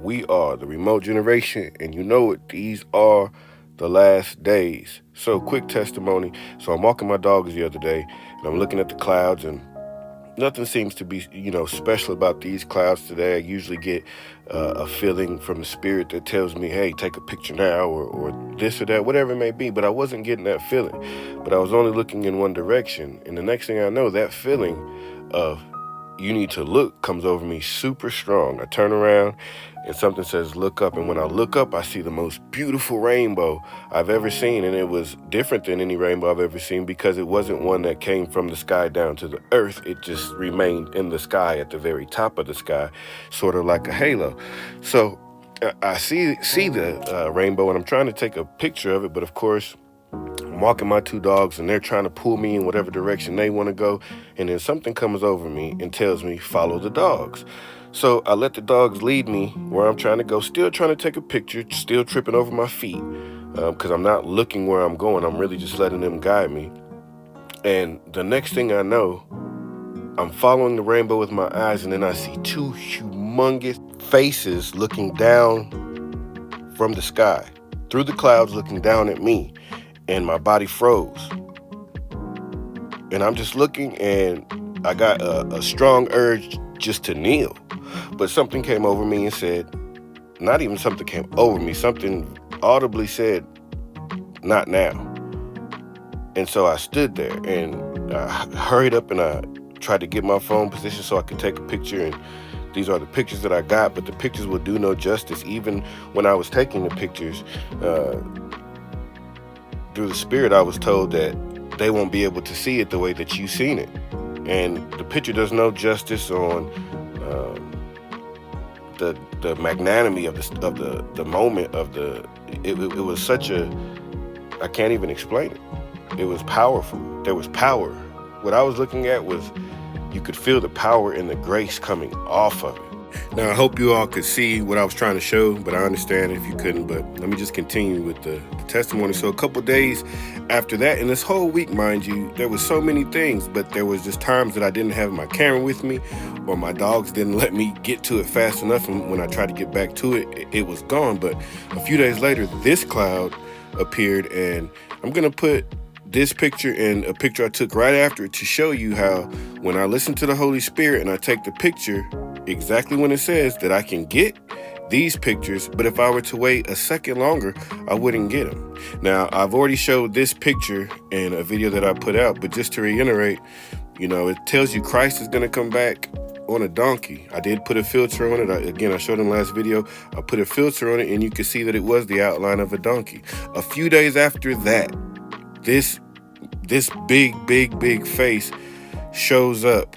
We are the remote generation, and you know it, these are the last days. So, quick testimony. So, I'm walking my dogs the other day, and I'm looking at the clouds, and nothing seems to be, special about these clouds today. I usually get a feeling from the spirit that tells me, hey, take a picture now, or this or that, whatever it may be. But I wasn't getting that feeling. But I was only looking in one direction. And the next thing I know, that feeling of you need to look comes over me super strong. I turn around and something says look up, and when I look up, I see the most beautiful rainbow I've ever seen. And it was different than any rainbow I've ever seen, because it wasn't one that came from the sky down to the earth. It just remained in the sky at the very top of the sky, sort of like a halo. So I see the rainbow, and I'm trying to take a picture of it, but of course I'm walking my two dogs, and they're trying to pull me in whatever direction they want to go. And then something comes over me and tells me, follow the dogs. So I let the dogs lead me where I'm trying to go, still trying to take a picture, still tripping over my feet, because I'm not looking where I'm going. I'm really just letting them guide me. And the next thing I know, I'm following the rainbow with my eyes, and then I see two humongous faces looking down from the sky, through the clouds, looking down at me. And my body froze. And I'm just looking, and I got a strong urge just to kneel. But something came over me and said, not even something came over me, something audibly said, not now. And so I stood there, and I hurried up, and I tried to get my phone position so I could take a picture. And these are the pictures that I got, but the pictures will do no justice. Even when I was taking the pictures, through the spirit, I was told that they won't be able to see it the way that you've seen it. And the picture does no justice on the magnanimity of the moment of it was such a, I can't even explain it. It was powerful. There was power. What I was looking at was, you could feel the power and the grace coming off of it. Now, I hope you all could see what I was trying to show, but I understand if you couldn't. But let me just continue with the testimony. So a couple days after that, and this whole week, mind you, there was so many things, but there was just times that I didn't have my camera with me, or my dogs didn't let me get to it fast enough. And when I tried to get back to it, it was gone. But a few days later, this cloud appeared, and I'm going to put this picture and a picture I took right after it to show you how when I listen to the Holy Spirit and I take the picture exactly when it says, that I can get these pictures, but if I were to wait a second longer, I wouldn't get them. Now, I've already showed this picture in a video that I put out, but just to reiterate, it tells you Christ is going to come back on a donkey. I did put a filter on it. I showed in the last video. I put a filter on it, and you can see that it was the outline of a donkey. A few days after that, this big face shows up.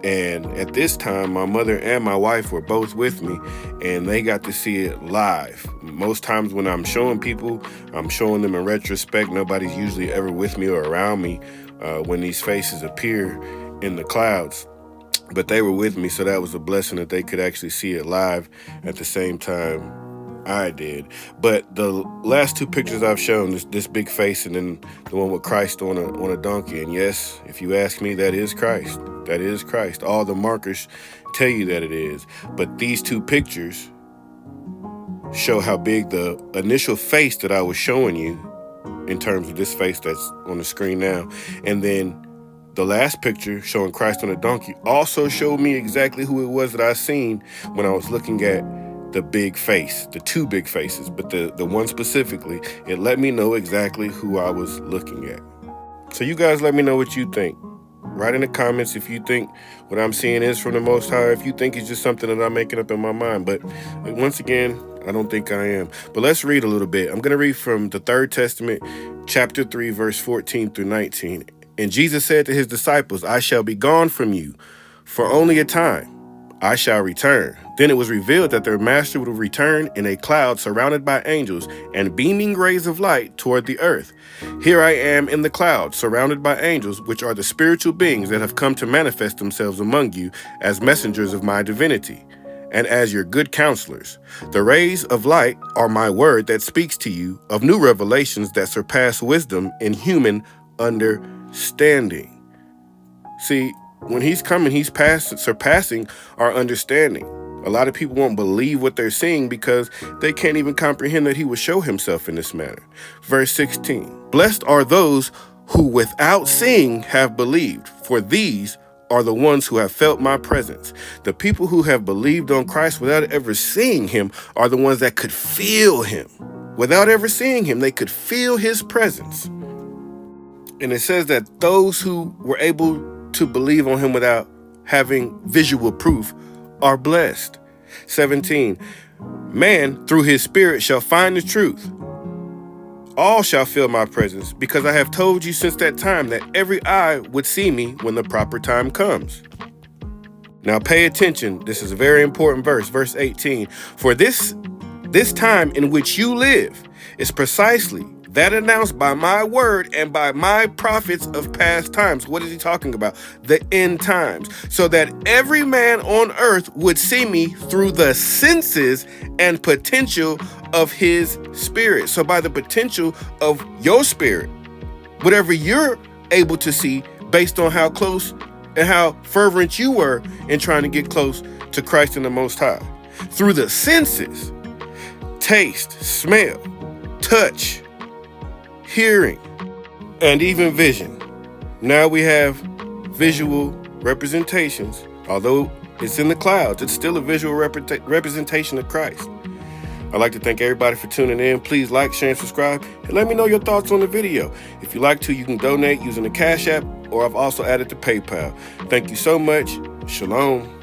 And at this time, my mother and my wife were both with me, and they got to see it live. Most times when I'm showing people, I'm showing them in retrospect. Nobody's usually ever with me or around me when these faces appear in the clouds. But they were with me, so that was a blessing that they could actually see it live at the same time I did. But the last two pictures I've shown, this big face, and then the one with Christ on a donkey. And yes, if you ask me, that is Christ. That is Christ. All the markers tell you that it is. But these two pictures show how big the initial face that I was showing you, in terms of this face that's on the screen now, and then the last picture showing Christ on a donkey also showed me exactly who it was that I seen when I was looking at the big face, the two big faces, but the one specifically, it let me know exactly who I was looking at. So you guys let me know what you think. Write in the comments if you think what I'm seeing is from the Most High, if you think it's just something that I'm making up in my mind. But once again, I don't think I am. But let's read a little bit. I'm going to read from the Third Testament, chapter 3, verse 14 through 19. And Jesus said to his disciples, I shall be gone from you for only a time. I shall return. Then it was revealed that their master would return in a cloud surrounded by angels and beaming rays of light toward the earth. Here I am in the cloud, surrounded by angels, which are the spiritual beings that have come to manifest themselves among you as messengers of my divinity and as your good counselors. The rays of light are my word that speaks to you of new revelations that surpass wisdom in human understanding. See, when he's coming, he's surpassing our understanding. A lot of people won't believe what they're seeing because they can't even comprehend that he will show himself in this manner. Verse 16, blessed are those who without seeing have believed, for these are the ones who have felt my presence. The people who have believed on Christ without ever seeing him are the ones that could feel him. Without ever seeing him, they could feel his presence. And it says that those who were able to believe on him without having visual proof are blessed. 17, man through his spirit shall find the truth. All shall feel my presence, because I have told you since that time that every eye would see me when the proper time comes. Now pay attention. This is a very important verse. Verse 18, for this time in which you live is precisely that announced by my word and by my prophets of past times. What is he talking about? The end times. So that every man on earth would see me through the senses and potential of his spirit. So by the potential of your spirit, whatever you're able to see based on how close and how fervent you were in trying to get close to Christ and the Most High. Through the senses, taste, smell, touch, hearing, and even vision. Now we have visual representations. Although it's in the clouds, it's still a visual representation of Christ. I'd like to thank everybody for tuning in. Please like, share, and subscribe, and let me know your thoughts on the video. If you like to, you can donate using the Cash App, or I've also added the PayPal. Thank you so much. Shalom.